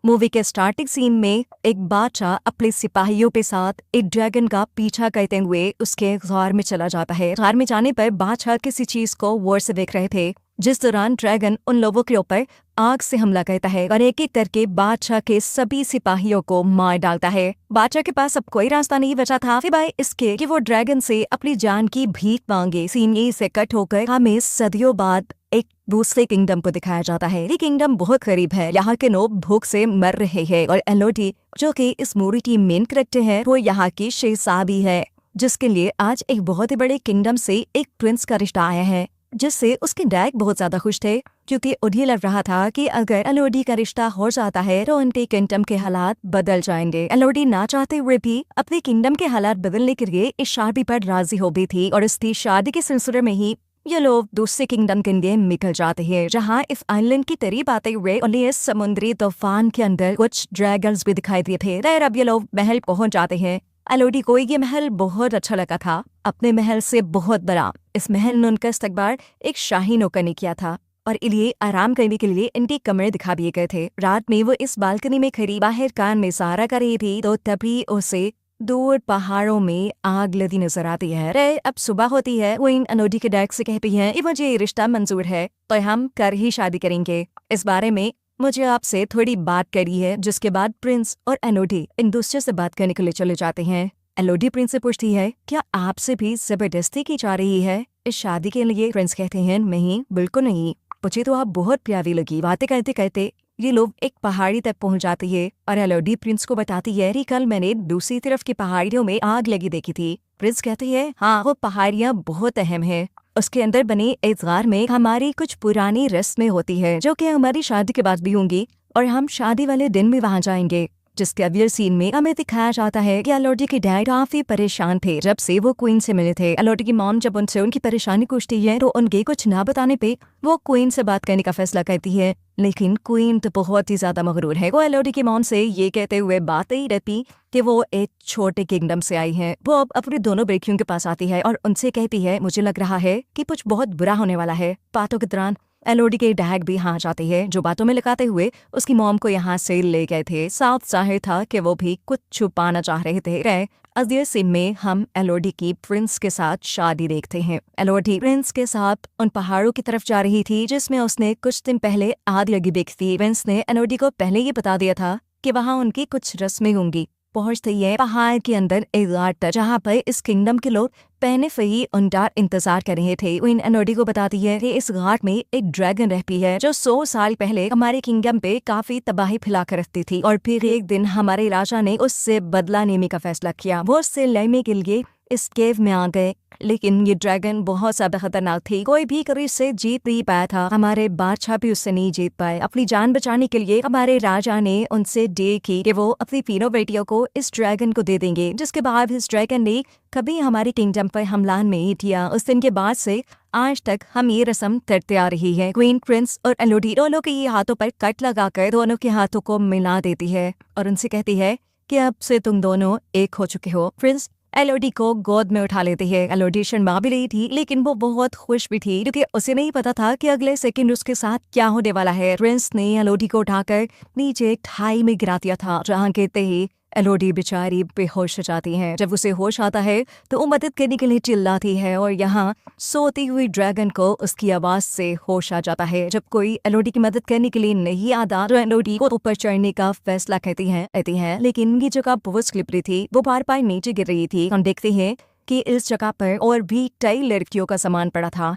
Movie के starting scene में एक बादशाह अपने सिपाहियों के साथ एक ड्रैगन का पीछा करते हुए उसके गार में चला जाता है। गार में जाने पर बादशाह किसी चीज को गौर से देख रहे थे, जिस दौरान ड्रैगन उन लोगों के ऊपर आग से हमला करता है और एक एक करके बादशाह के सभी सिपाहियों को मार डालता है। बादशाह के पास अब कोई रास्ता नहीं बचा था सिवाय इसके कि वो ड्रैगन से अपनी जान की भीख मांगे। सीन यहीं से कट होकर हमें सदियों बाद एक दूसरे किंगडम को दिखाया जाता है। ये किंगडम बहुत करीब है, यहाँ के लोग भूख से मर रहे हैं और एलोडी जो कि इस मूवी की मेन कैरेक्टर है वो यहाँ की शहजादी है, जिसके लिए आज एक बहुत ही बड़े किंगडम से एक प्रिंस का रिश्ता आया है, जिससे उसके डैड बहुत ज्यादा खुश थे क्योंकि उन्हें लग रहा था कि अगर एलोडी का रिश्ता हो जाता है तो उनके किंगडम के हालात बदल जाएंगे। एलोडी ना चाहते हुए भी अपने किंगडम के हालात बदलने के लिए इस शादी पर राजी हो गई थी और इसकी शादी के सिलसिले में ही ये लोग दूसरे किंगडम के लिए निकल जाते हैं, जहाँ इस आइलैंड की करीब आते हुए उन्हें इस समुद्री तूफान के अंदर कुछ ड्रैगन्स भी दिखाई दिए थे। खैर अब ये लोग महल पहुंच जाते हैं। एलोडी को ये महल बहुत अच्छा लगा था, अपने महल से बहुत बड़ा। इस महल ने उनका इस्तकबाल एक शाही नौकर ने किया था और इन्हें आराम करने के लिए इनके कमरे दिखा दिए गए थे। रात में वो इस बालकनी में खड़ी बाहर कान में सहारा कर रही थी तो तभी उसे दूर पहाड़ों में आग लगी नजर आती है। रे अब सुबह होती है, वो इन एलोडी के डैड से कहती है कि मुझे ये रिश्ता मंजूर है तो हम कर ही शादी करेंगे। इस बारे में मुझे आपसे थोड़ी बात करी है। जिसके बाद प्रिंस और एलोडी एक दूसरे से बात करने के लिए चले जाते हैं। एलोडी प्रिंस से पूछती है क्या आपसे भी जबरदस्ती की जा रही है इस शादी के लिए? प्रिंस कहते हैं नहीं, बिल्कुल नहीं, मुझे तो आप बहुत प्यारी लगी। बातें करते करते ये लोग एक पहाड़ी तक पहुंच जाती है और एलोडी प्रिंस को बताती है कि कल मैंने दूसरी तरफ की पहाड़ियों में आग लगी देखी थी। प्रिंस कहती है हाँ, वो पहाड़ियाँ बहुत अहम है। उसके अंदर बने इस गार में हमारी कुछ पुरानी रस्में होती है जो कि हमारी शादी के बाद भी होंगी और हम शादी वाले दिन भी वहाँ जाएंगे। जिसके अगले सीन में हमें दिखाया जाता है कि एलोडी के डैड काफी परेशान थे जब से वो क्वीन से मिले थे। एलोडी की मॉम जब उनसे उनकी परेशानी पूछती है तो उनके कुछ ना बताने पे वो क्वीन से बात करने का फैसला करती है, लेकिन क्वीन तो बहुत ही ज्यादा मगरूर है। वो एलोडी की मॉम से ये कहते हुए बात ही रहती कि वो एक छोटे किंगडम से आई है। वो अब अपनी दोनों बेटियों के पास आती है और उनसे कहती है मुझे लग रहा है कि कुछ बहुत बुरा होने वाला है। बातों के दौरान एलोडी के डैड भी यहाँ जाते हैं जो बातों में लगाते हुए उसकी मॉम को यहाँ से ले गए थे। साफ जाहिर था कि वो भी कुछ छुपाना चाह रहे थे। अगले सीन में हम एलोडी की प्रिंस के साथ शादी देखते हैं। एलोडी प्रिंस के साथ उन पहाड़ों की तरफ जा रही थी जिसमें उसने कुछ दिन पहले आग लगी देखी थी। प्रिंस ने एलोडी को पहले ही बता दिया था कि वहाँ उनकी कुछ रस्में होंगी। पहुंचते ही पहाड़ के अंदर एक गार्ड था जहाँ पर इस किंगडम के लोग पहले से ही उनका इंतजार कर रहे थे। वो इन एलोडी को बताती है कि इस गार्ड में एक ड्रैगन रहती है जो 100 साल पहले हमारे किंगडम पे काफी तबाही फैला कर रखती थी और फिर एक दिन हमारे राजा ने उससे बदला लेने का फैसला किया। वो उससे लड़ने के लिए इस केव में आ गए, लेकिन ये ड्रैगन बहुत ज्यादा खतरनाक थी, कोई भी कभी उससे जीत नहीं पाया था। हमारे बादशाह भी उससे नहीं जीत पाए। अपनी जान बचाने के लिए हमारे राजा ने उनसे डील की कि वो अपनी तीनों बेटियों को इस ड्रैगन को दे देंगे। जिसके बाद इस ड्रैगन ने कभी हमारे किंगडम पर हमला नहीं किया। उस दिन के बाद से आज तक हम ये रस्म करते आ रही है। क्वीन प्रिंस और एलोडी दोनों के हाथों पर कट लगाकर दोनों के हाथों को मिला देती है और उनसे कहती है कि अब से तुम दोनों एक हो चुके हो। प्रिंस एलोडी को गोद में उठा लेती है। एलोडी शर्मा भी रही थी लेकिन वो बहुत खुश भी थी क्योंकि उसे नहीं पता था कि अगले सेकंड उसके साथ क्या होने वाला है। प्रिंस ने एलोडी को उठाकर नीचे खाई में गिरा दिया था जहाँ गिरते ही एलोडी बेचारी बेहोश हो जाती है। जब उसे होश आता है तो वो मदद करने के लिए चिल्लाती है और यहाँ सोती हुई ड्रैगन को उसकी आवाज से होश आ जाता है। जब कोई एलोडी की मदद करने के लिए नहीं आता तो एलोडी को ऊपर चढ़ने का फैसला करती है, लेकिन ये जगह बहुत स्लिपरी थी, वो बार बार नीचे गिर रही थी। हम देखते हैं कि इस जगह पर और भी कई लड़कियों का सामान पड़ा था।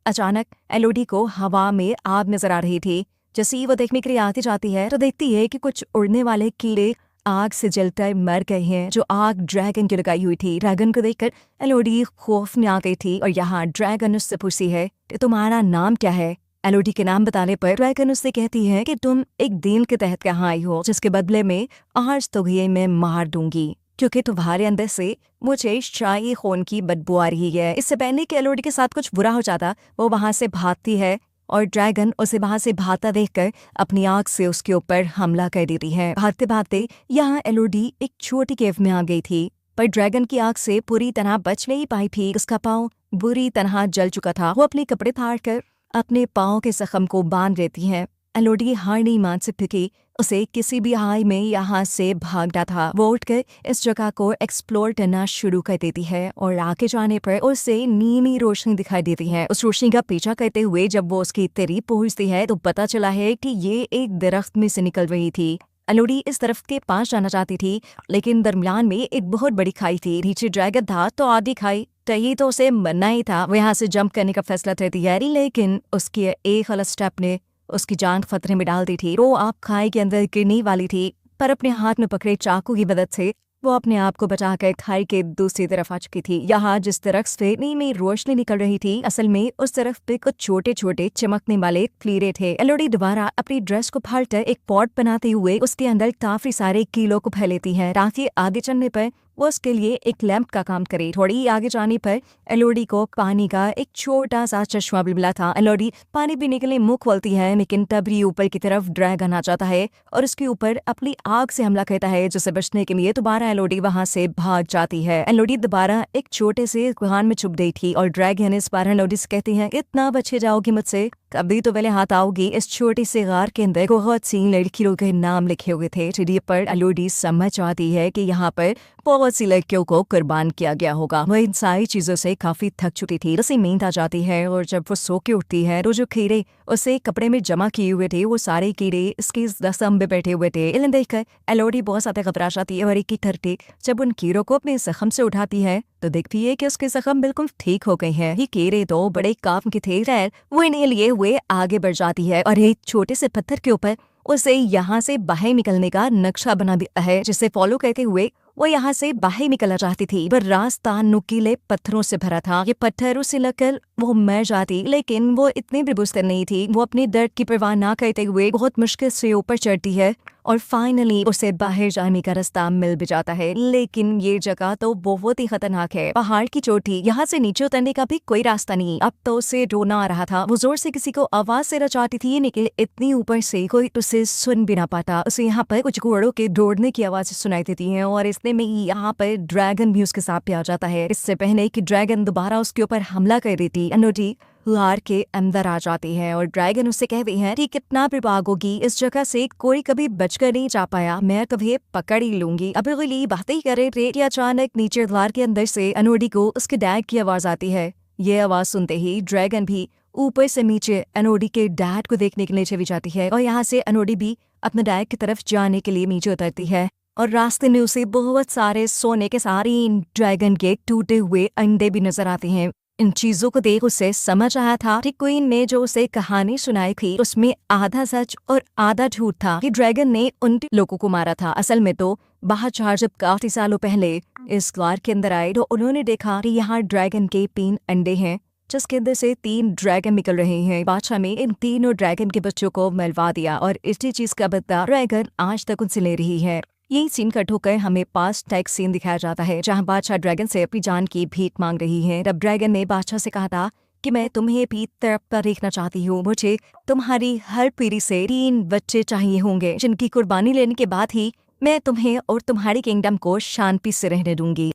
अचानक एलोडी को हवा में आग नजर आ रही थी। जैसे ही वो देखने के लिए आती जाती है तो देखती है कि कुछ उड़ने वाले कीड़े आग से जलकर मर गए हैं जो आग ड्रैगन की लगाई हुई थी। ड्रैगन को देखकर एलोडी खौफ में आ गई थी और यहाँ ड्रैगन उससे पूछती है कि तुम्हारा नाम क्या है। एलोडी के नाम बताने पर ड्रैगन उससे कहती है कि तुम एक डील के तहत यहाँ आई हो जिसके बदले में आज तुम्हें मैं मार दूंगी क्योंकि तुम्हारे अंदर से मुझे शाही खून की बदबू आ रही है। इससे पहले कि एलोडी के साथ कुछ बुरा हो जाता वो वहां से भागती है और ड्रैगन उसे वहां से भागता देखकर अपनी आग से उसके ऊपर हमला कर देती है। भागते भागते यहाँ एलोडी एक छोटी केव में आ गई थी पर ड्रैगन की आग से पूरी तरह बच नहीं पाई थी। उसका पाँव बुरी तरह जल चुका था। वो अपने कपड़े फाड़ कर अपने पाँव के जख्म को बांध लेती है एलोडी हार नहीं मान सकती थी। उसे किसी भी हाल में यहाँ से भागना था। वो उठकर इस जगह को एक्सप्लोर करना शुरू कर देती है और आगे जाने पर उसे नीली रोशनी दिखाई देती है। उस रोशनी का पीछा करते हुए जब वो उसके करीब पहुंचती है तो पता चला है कि ये एक दरख्त में से निकल रही थी। एलोडी इस तरफ के पास जाना चाहती थी, लेकिन दरमियान में एक बहुत बड़ी खाई थी। नीचे ड्रैगन था तो आधी खाई चाहिए तो उसे मरना ही था। वो यहाँ से जंप करने का फैसला करती है, लेकिन उसकी एक गलत स्टेप ने उसकी जान खतरे में डाल दी थी। वो आप खाई के अंदर गिरने वाली थी, पर अपने हाथ में पकड़े चाकू की मदद से वो अपने आप को बचाकर खाई के दूसरी तरफ आ चुकी थी। यहाँ जिस तरफ से नीली रोशनी निकल रही थी, असल में उस तरफ पे कुछ छोटे छोटे चमकने वाले कीड़े थे। एलोडी दोबारा अपनी ड्रेस को फाड़कर एक पॉट बनाते हुए उसके अंदर काफी सारे कीड़ों को फैलेती है, ताकि आगे चलने पर वो उसके लिए एक लैंप का काम करे। थोड़ी आगे जाने पर एलोडी को पानी का एक छोटा सा चश्मा भी मिला था। एलोडी पानी पीने के लिए मुंह खोलती है, लेकिन तभी ऊपर की तरफ ड्रैगन आ जाता है और उसके ऊपर अपनी आग से हमला करता है, जिसे बचने के लिए दोबारा एलोडी वहां से भाग जाती है। एलोडी दोबारा एक छोटे से गुहान में छुप गई थी और ड्रैगन इस बार एलोडी से कहती है, इतना बचे जाओगी मुझसे, कभी तो पहले हाथ आओगी। इस छोटी से गार के अंदर बहुत सी लड़कियों के नाम लिखे हुए थे, जिन्हें पर एलोडी समझ आती है कि यहाँ पर बहुत सी लड़कियों को कुर्बान किया गया होगा। वह इन सारी चीजों से काफी थक चुकी थी। उसे नींद आ जाती है और जब वो सो के उठती है तो जो कीड़े उसे कपड़े में जमा किए हुए थे, वो सारे कीड़े इसके जख्म में बैठे हुए थे। इन्हें देखकर एलोडी बहुत ज्यादा घबरा जाती है और एक एक करके जब उन कीड़ों को अपने जख्म से उठाती है तो देखती है कि उसके जख्म बिल्कुल ठीक हो गए हैं। ये कीड़े तो बड़े काम के थे। खैर वो इन्हें लिए हुए आगे बढ़ जाती है और एक छोटे से पत्थर के ऊपर उसे यहाँ से बाहर निकलने का नक्शा बना दिया है, जिसे फॉलो करते हुए वो यहाँ से बाहर निकलना चाहती थी, पर रास्ता नुकीले पत्थरों से भरा था। ये पत्थर उसे लगकर वो मर जाती, लेकिन वो इतनी भी बुज़दिल नहीं थी। वो अपनी दर्द की परवाह ना करते हुए बहुत मुश्किल से ऊपर चढ़ती है और फाइनली उसे बाहर जाने का रास्ता मिल भी जाता है। लेकिन ये जगह तो बहुत ही खतरनाक है। पहाड़ की चोटी, यहाँ से नीचे उतरने का भी कोई रास्ता नहीं। अब तो उसे रोना आ रहा था। वो जोर से किसी को आवाज से चाहती थी, लेकिन इतनी ऊपर से कोई उसे सुन भी ना पाता। उसे यहाँ पर कुछ घोड़ों के दौड़ने की आवाज सुनाई देती है और इसने में यहाँ पर ड्रैगन भी उसके साथ आ जाता है। इससे पहले कि ड्रैगन दोबारा उसके ऊपर हमला कर देती, एलोडी हार के अंदर आ जाती है और ड्रैगन उससे कहती है कि कितना भी भागोगी, इस जगह से कोई कभी बचकर नहीं जा पाया, मैं कभी पकड़ ही लूंगी। अभी गली बातें कर रहे थे कि अचानक नीचे द्वार के अंदर से एलोडी को उसके डैड की आवाज आती है। ये आवाज सुनते ही ड्रैगन भी ऊपर से नीचे एलोडी के डैड को देखने के लिए चली जाती है और यहाँ से एलोडी भी अपने डैड की तरफ जाने के लिए नीचे उतरती है और रास्ते में उसे बहुत सारे सोने के सारे ड्रैगन के टूटे हुए अंडे भी नजर आते हैं। इन चीजों को देख उसे समझ आया था कि क्वीन ने जो उसे कहानी सुनाई थी उसमें आधा सच और आधा झूठ था, कि ड्रैगन ने उन लोगों को मारा था। असल में तो बादशाह जब काफी सालों पहले इस द्वार के अंदर आए तो उन्होंने देखा कि यहाँ ड्रैगन के 3 अंडे हैं, जिसके अंदर से 3 ड्रैगन निकल रहे हैं। बादशाह में इन तीनों ड्रैगन के बच्चों को मरवा दिया और इसी चीज का बदला ड्रैगन आज तक उनसे ले रही है। यही सीन कट होकर हमें पास्ट टैक्स सीन दिखाया जाता है, जहां बादशाह ड्रैगन से अपनी जान की भीख मांग रही है। तब ड्रैगन ने बादशाह से कहा था कि मैं तुम्हें भी तरफ पर देखना चाहती हूँ, मुझे तुम्हारी हर पीढ़ी से 3 बच्चे चाहिए होंगे, जिनकी कुर्बानी लेने के बाद ही मैं तुम्हें और तुम्हारी किंगडम को शांति से रहने दूंगी।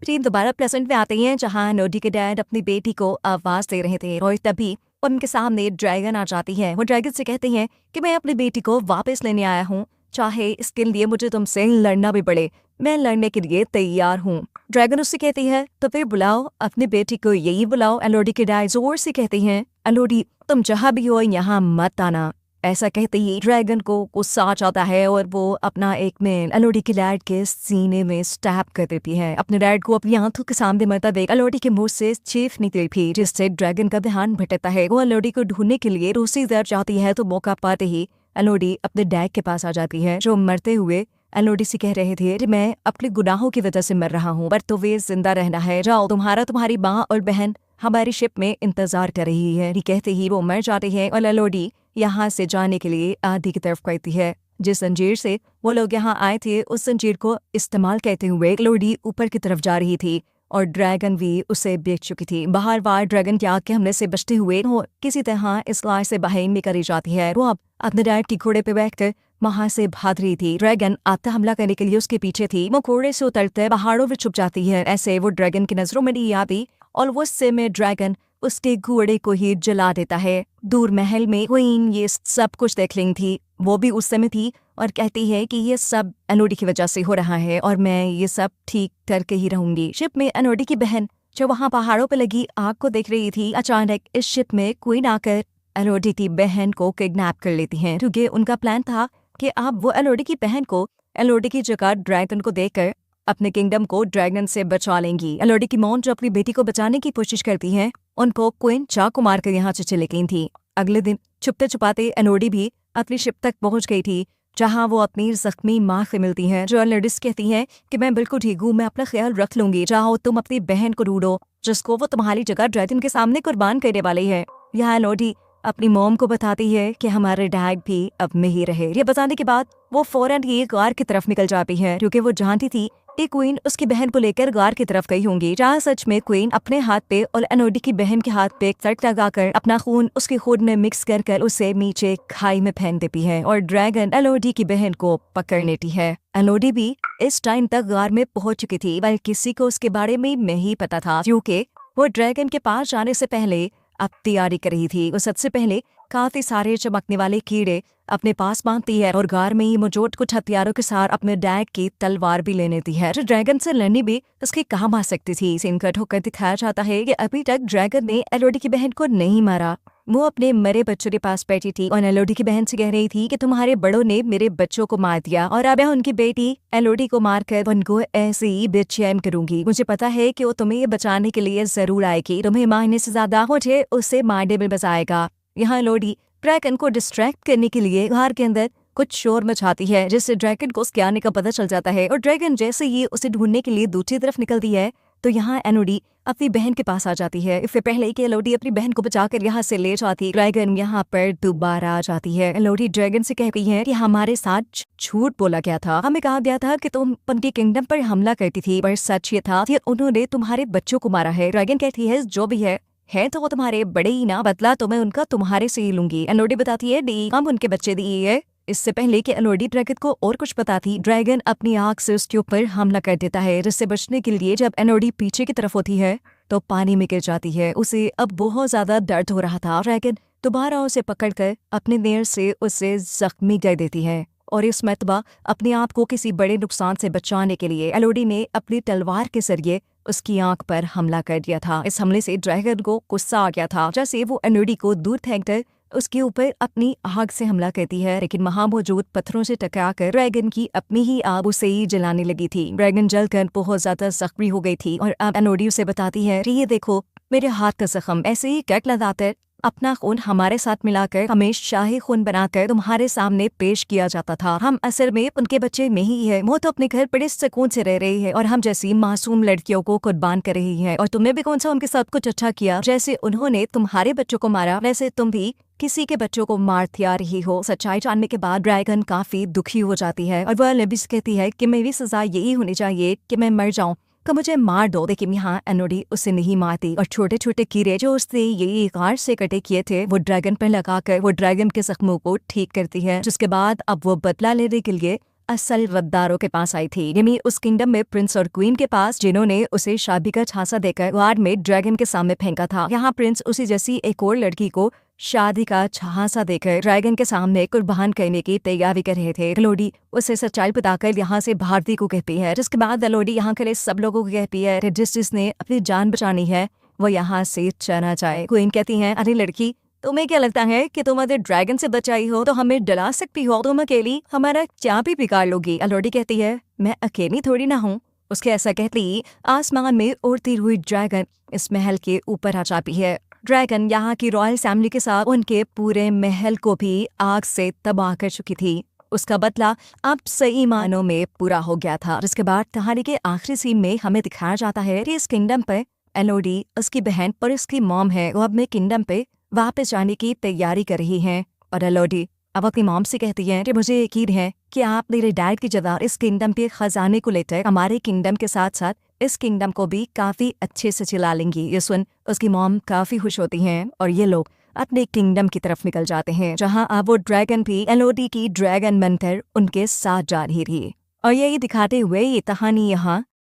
फिर दोबारा प्रेजेंट में आते हैं, जहाँ एलोडी के डैड अपनी बेटी को आवाज दे रहे थे और तभी उनके सामने ड्रैगन आ जाती है। वो ड्रैगन से कहते हैं कि मैं अपनी बेटी को वापस लेने आया हूँ, चाहे इसके लिए मुझे तुमसे लड़ना भी पड़े, मैं लड़ने के लिए तैयार हूँ। ड्रैगन उससे कहती है तो फिर बुलाओ अपनी बेटी को, यही बुलाओ। एलोडी के डैड जोर से कहती हैं, एलोडी तुम जहाँ भी हो यहाँ मत आना। ऐसा कहते ही ड्रैगन को गुस्सा आ जाता है और वो अपना एक मेन एलोडी के डैड के सीने में स्टैप कर देती है। अपने डैड को अपनी आंखों के सामने मरता देख एलोडी के मुंह से चीख निकली थी, जिससे ड्रैगन का ध्यान भटकता है। वो एलोडी को ढूंढने के लिए रूसी दर जाती है तो मौका पाते ही एलोडी अपने डैड के पास आ जाती है, जो मरते हुए एलोडी से कह रहे थे कि मैं अपने गुनाहों की वजह से मर रहा हूँ, पर तो वे जिंदा रहना है, जाओ तुम्हारी माँ और बहन हमारी शिप में इंतजार कर रही है। कहते ही वो मर जाते हैं और एलोडी यहाँ से जाने के लिए आदि की तरफ कहती है। जिस जंजीर से वो लोग यहाँ आए थे उस जंजीर को इस्तेमाल करते हुए एलोडी ऊपर की तरफ जा रही थी और ड्रैगन भी उसे बेच चुकी थी। बाहर बार ड्रैगन के आग के हमले से बचते हुए वो किसी तरह इस लार से बाहर में करी जाती है। वो अब अपने डैड की घोड़े पे बैठकर वहां से भाग रही थी। ड्रैगन आता हमला करने के लिए उसके पीछे थी। वो घोड़े से उतरते पहाड़ों में छुप जाती है। ऐसे वो ड्रैगन की नजरों में नहीं आती और वो से में ड्रैगन उसके घोड़े को ही जला देता है। दूर महल में क्वीन ये सब कुछ देख रही थी, वो भी उस समय थी, और कहती है कि ये सब एनोडी की वजह से हो रहा है और मैं ये सब ठीक करके ही रहूंगी। शिप में एनोडी की बहन जो वहाँ पहाड़ों पर लगी आग को देख रही थी, अचानक इस शिप में क्वीन आकर एनोडी की बहन को किडनैप कर लेती हैं, क्योंकि उनका प्लान था कि अब वो एनोडी की बहन को एनोडी की जगह ड्रैगन को देकर अपने किंगडम को ड्रैगन से बचा लेंगी। एनोडी की मॉम जो अपनी बेटी को बचाने की कोशिश करती है, उनको क्वीन चाकू मारकर यहाँ से चली गई थी। अगले दिन छुपते छुपाते एनोडी भी अपनी शिप तक पहुंच गई थी, जहां वो अपनी जख्मी माँ से मिलती है। जो लेडीज कहती है कि मैं बिल्कुल ठीक हूँ, मैं अपना ख्याल रख लूंगी, जाओ तुम अपनी बहन को ढूंढो जिसको वो तुम्हारी जगह ड्रैगन के सामने कुर्बान करने वाली है। यहाँ एनोडी अपनी मॉम को बताती है कि हमारे डैड भी अब में ही रहे। ये बताने के बाद वो फौरन ही गार की तरफ निकल जाती है, क्योंकि वो जानती थी कि क्वीन उसकी बहन को लेकर गार की तरफ गई होंगी, जहाँ सच में क्वीन अपने हाथ पे और एनोडी की बहन के हाथ पे सड़क लगाकर अपना खून उसके खून में मिक्स कर उसे नीचे खाई में फेंक देती है और ड्रैगन एनोडी की बहन को पकड़ लेती है। एनोडी भी इस टाइम तक गार में पहुंच चुकी थी, पर किसी को उसके बारे में नहीं पता था, क्योंकि वो ड्रैगन के पास जाने से पहले अब तैयारी कर रही थी। वो सबसे पहले काफी सारे चमकने वाले कीड़े अपने पास बांधती है और गार में ही मौजूद कुछ हथियारों के साथ अपने डैड की तलवार भी ले लेती है। ड्रैगन से लड़ने भी उसके काम आ सकती थी। सीन कट होकर दिखाया जाता है कि अभी तक ड्रैगन ने एनोडी की बहन को नहीं मारा। वो अपने मरे बच्चों के पास बैठी थी और एनोडी की बहन से कह रही थी कि तुम्हारे बड़ों ने मेरे बच्चों को मार दिया और अब मैं उनकी बेटी एनोडी को मारकर उनको ऐसे ही बेचैन करूंगी। मुझे पता है कि वो तुम्हें ये बचाने के लिए जरूर आएगी, तुम्हें मारने से ज्यादा मुझे उससे मारने में बचाएगा। यहाँ एनोडी ड्रैगन को डिस्ट्रैक्ट करने के लिए घर के अंदर कुछ शोर मचाती है, जिससे ड्रैगन को उसके आने का पता चल जाता है और ड्रैगन जैसे ही उसे ढूंढने के लिए दूसरी तरफ निकलती है तो यहाँ एनोडी अपनी बहन के पास आ जाती है। इससे पहले कि एनोडी अपनी बहन को बचाकर यहाँ से ले जाती, ड्रैगन यहाँ पर दोबारा आ जाती है। एनोडी ड्रैगन से कह गई है कि हमारे साथ झूठ बोला गया था, हमें कहा गया था कि तुम उनके किंगडम पर हमला करती थी, पर सच ये था कि उन्होंने तुम्हारे बच्चों को मारा है। ड्रैगन कहती है जो भी है तो वो तुम्हारे बड़े ही ना, बदला तो मैं उनका तुम्हारे से ही लूंगी। एनोडी बताती है डी हम उनके बच्चे दिए है। इससे पहले कि एनोडी ड्रैगन को और कुछ बताती, ड्रैगन अपनी आंख से उसके ऊपर हमला कर देता है, जिससे बचने के लिए जब एनोडी पीछे की तरफ होती है तो पानी में गिर जाती है। उसे अब बहुत ज्यादा दर्द हो रहा था। ड्रैगन दोबारा उसे पकड़कर अपने नेर से उसे जख्मी कर देती है और इस मरतबा अपने आप को किसी बड़े नुकसान से बचाने के लिए एनोडी ने अपनी तलवार के जरिए उसकी आंख पर हमला कर दिया था। इस हमले से ड्रैगन को गुस्सा आ गया था, जैसे वो एनोडी को दूर फेंककर उसके ऊपर अपनी आग से हमला करती है, लेकिन वहां मौजूद पत्थरों से टकराकर ड्रैगन की अपनी ही आग उसे ही जलाने लगी थी। ड्रैगन जलकर बहुत ज्यादा जख्मी हो गई थी और अब एनोडी उसे बताती है कि ये देखो मेरे हाथ का जख्म, ऐसे ही कट लगाकर अपना खून हमारे साथ मिलाकर हमें शाही खून बनाकर तुम्हारे सामने पेश किया जाता था। हम असल में उनके बच्चे नहीं है, वो तो अपने घर बड़े सुकून से रह रही है और हम जैसी मासूम लड़कियों को कुर्बान कर रही है, और तुमने भी कौन सा उनके साथ कुछ अच्छा किया। जैसे उन्होंने तुम्हारे बच्चों को मारा वैसे तुम भी किसी के बच्चों को मारती आ रही हो। सच्चाई जानने के बाद ड्रैगन काफी दुखी हो जाती है और वह लेबिस कहती है कि मेरी सजा यही होनी चाहिए कि मैं मर जाऊं, तो मुझे मार दो। लेकिन यहाँ एनोडी उसे नहीं मारती और छोटे छोटे कीड़े जो उसने यही कार से कटे किए थे वो ड्रैगन पर लगाकर वो ड्रैगन के जख्मों को ठीक करती है, जिसके बाद अब वो बदला लेने के लिए असल गद्दारों के पास आई थी, यानी उस किंगडम में प्रिंस और क्वीन के पास, जिन्होंने उसे शादी का झांसा देकर वार्ड में ड्रैगन के सामने फेंका था। यहाँ प्रिंस उसी जैसी एक और लड़की को शादी का झांसा देकर ड्रैगन के सामने कुर्बान करने की तैयारी कर रहे थे। एनोडी उसे सच्चाई बताकर यहाँ से भागने को कहती है, जिसके बाद एनोडी यहाँ के सब लोगों को कहती है कि जिसने अपनी जान बचानी है वो यहाँ से चला जाए। क्वीन कहती है अरे लड़की, तुम्हें क्या लगता है कि तुम अगर ड्रैगन से बचाई हो तो हमें डरा सकती हो, तुम अकेली हमारा क्या भी बिगाड़ लोगी। एनोडी कहती है मैं अकेली थोड़ी ना हूँ। उसके ऐसा कहती आसमान में उड़ती हुई ड्रैगन इस महल के ऊपर आ जाती है। ड्रैगन यहाँ की रॉयल फैमिली के साथ उनके पूरे महल को भी आग से तबाह कर चुकी थी। उसका बदला अब सही मानों में पूरा हो गया था। जिसके बाद कहानी के आखिरी सीन में हमें दिखाया जाता है कि इस किंगडम पर एनोडी, उसकी बहन और उसकी मॉम है, वो अपने किंगडम पे वापस जाने की तैयारी कर रही हैं। और एनोडी अब अपनी मॉम से कहती है कि मुझे यकीन है कि आप मेरे डैड की जगह इस किंगडम के खजाने को लेकर हमारे किंगडम के साथ साथ इस किंगडम को भी काफी अच्छे से चला लेंगी। ये सुन उसकी मॉम काफी खुश होती हैं और ये लोग अपने किंगडम की तरफ निकल जाते हैं, जहां अब वो ड्रैगन भी एनोडी की ड्रैगन बनकर उनके साथ जा रही थी। और यही दिखाते हुए ये कहानी यहाँ